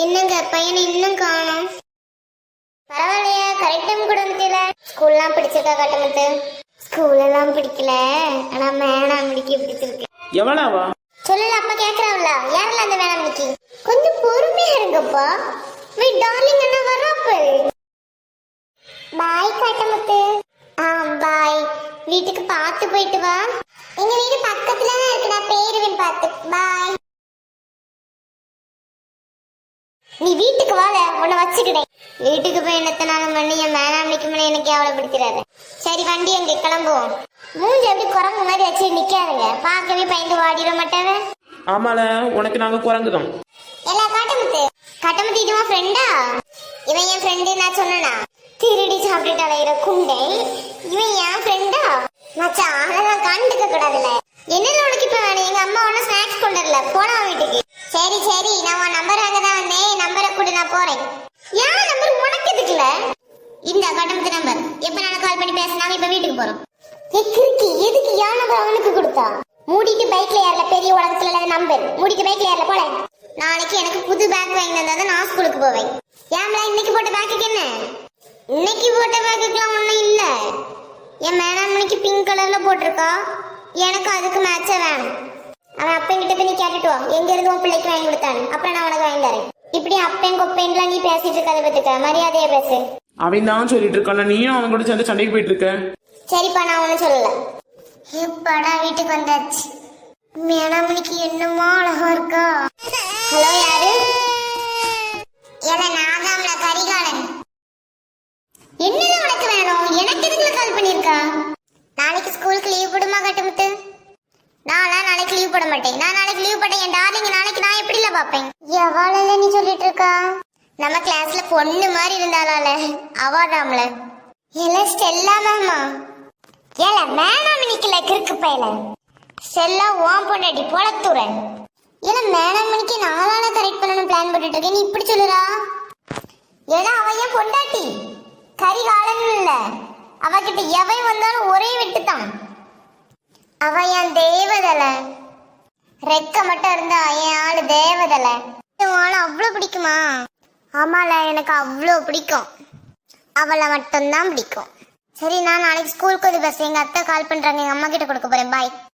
என்னங்க பையனை இன்னும் காணோம். பரவாயில்லையா, கரெக்ட் டைம் கூட வந்துட்டீல. ஸ்கூல்லாம் பிடிச்சிருக்கா கட்டமுத்து? ஸ்கூல் எல்லாம் பிடிக்கல, ஆனா வேணாமணிக்கு பிடிச்சிருக்கு. எவ்வளவா சொல்லல, அப்பா கேக்குறாவுல. யாரெல்லாம் அந்த வேணாமணிக்கு? கொஞ்சம் பொறுமையா இருங்கப்பா. வை டார்லிங் அண்ணா வர்றாப்பு. பாய் கட்டமுத்து. பாய். வீட்டுக்கு பார்த்து போயிட்டு வா. எங்க வீடு பக்கத்துல தான் இருக்கு, நான் பேருவேன் பார்த்து. பாய். நீ வீட்டுக்கு வாழ, உன்னை வச்சுக்கிட்டேன். வீட்டுக்கு போய் என்னத்தனாலும் பண்ணி என் மேனாமணிக்கு முன்னே எனக்கு எவ்வளவு பிடிக்கிறாரு. சரி வண்டி எங்க கிளம்புவோம். மூஞ்சி எப்படி குரங்கு மாதிரி வச்சு நிக்காருங்க, பார்க்கவே பயந்து வாடிட மாட்டாவ. ஆமால, உனக்கு நாங்க குரங்குதான். எல்லா கட்டமுத்து இதுவா ஃப்ரெண்டா? இவன் என் ஃப்ரெண்டு நான் சொன்னா திருடி சாப்பிட்டுட்டு அலையிற குண்டை. இவன் என் ஃப்ரெண்டா? மச்சான் அதெல்லாம் கண்டுக்க கூடாதுல்ல. என்னல உனக்கு இப்ப வேணும்? எங்க அம்மா ஒன்னும் ஸ்நாக்ஸ் கொண்டு வரல, போனா வீட்டுக்கு. சரி சரி, நான் உன் நம்பர் அங்கதான் வந்தேன், நம்பரை கூட நான் போறேன். ஏன் நம்பர் உனக்கு எதுக்குல? இந்த கட்டமுத்து நம்பர். எப்ப நான் கால் பண்ணி பேசினாலும் இப்ப வீட்டுக்கு போறோம். கிறுக்கி எதுக்கு யான் நம்பர் அவனுக்கு கொடுத்தா? மூடிட்டு பைக்ல ஏறல, பெரிய உலகத்துல நம்பர் மூடிட்டு பைக்ல ஏறல போல. நாளைக்கு எனக்கு புது பேக் வாங்கி தந்தா நான் ஸ்கூலுக்கு போவேன். ஏம்ல இன்னைக்கு போட்ட பேக்குக்கு என்ன? இன்னைக்கு போட்ட பேக்குக்குலாம் ஒண்ணும் இல்ல. என் மேனாமணிக்கு பிங்க் கலர்ல போட்டிருக்கா, எனக்கு அதுக்கு மேட்சா வேணும். அவன் அப்பங்கிட்ட போய் நீ கேட்டுட்டு வா, எங்க இருந்து உன் பிள்ளைக்கு வாங்கி கொடுத்தானு, அப்புறம் நான் உனக்கு வாங்கி தரேன். இப்படி அப்பன் கொப்பேன்லாம் நீ பேசிட்டு இருக்காத பத்துக்க, மரியாதையா பேசு. அவன் தான் சொல்லிட்டு இருக்கான், நீயும் அவன் கூட சேர்ந்து சண்டைக்கு போயிட்டு இருக்க. சரிப்பா, நான் ஒன்னும் சொல்லல. எப்படா வீட்டுக்கு வந்தாச்சு. மேனாமணிக்கு என்னமோ அழகா இருக்கா. ஹலோ, யாரு? நாதாம்ல கரிகாலன். என்னது உனக்கு வேணும்? எனக்கு எதுக்குல கால் பண்ணிருக்கா? நாளைக்கு ஸ்கூலுக்கு லீவ் போடுமா கட்டமுத்து? நாளைக்கு லீவ் போட மாட்டேன். நான் நாளைக்கு லீவ் போட்டேன். என் டார்லிங் நாளைக்கு நான் எப்படில பாப்பேன்? எவாளல நீ சொல்லிட்டு இருக்கா? நம்ம கிளாஸ்ல பொண்ணு மாதிரி இருந்தாலால அவாடாம்ல. இல்ல ஸ்டெல்லா மேமா. ஏல மேனாமணிக்குல கிறுக்கு பையல. ஸ்டெல்லா ஓம் பொண்டாட்டி போலத்துறேன். ஏல மேனாமணிக்கு நாளான கரெக்ட் பண்ணனும் பிளான் போட்டுட்டு இருக்கேன், நீ இப்படி சொல்லுறா? ஏன்னா அவ ஏன் பொண்டாட்டி கரிகாலன் இல்ல, அவகிட்ட எவன் வந்தாலும் ஒரே வெட்டுத்தான். அவ என் தேவதல, ரெக்க மட்டும் இருந்தா என் ஆளு தேவதல. ஆளு அவ்வளவு பிடிக்குமா? ஆமால, எனக்கு அவ்வளவு பிடிக்கும். அவளை மட்டும்தான் பிடிக்கும். சரி, நான் நாளைக்கு ஸ்கூலுக்கு வந்து பேசுறேன். எங்க அத்தை கால் பண்றாங்க, எங்க அம்மா கிட்ட கொடுக்க போறேன். பாய்.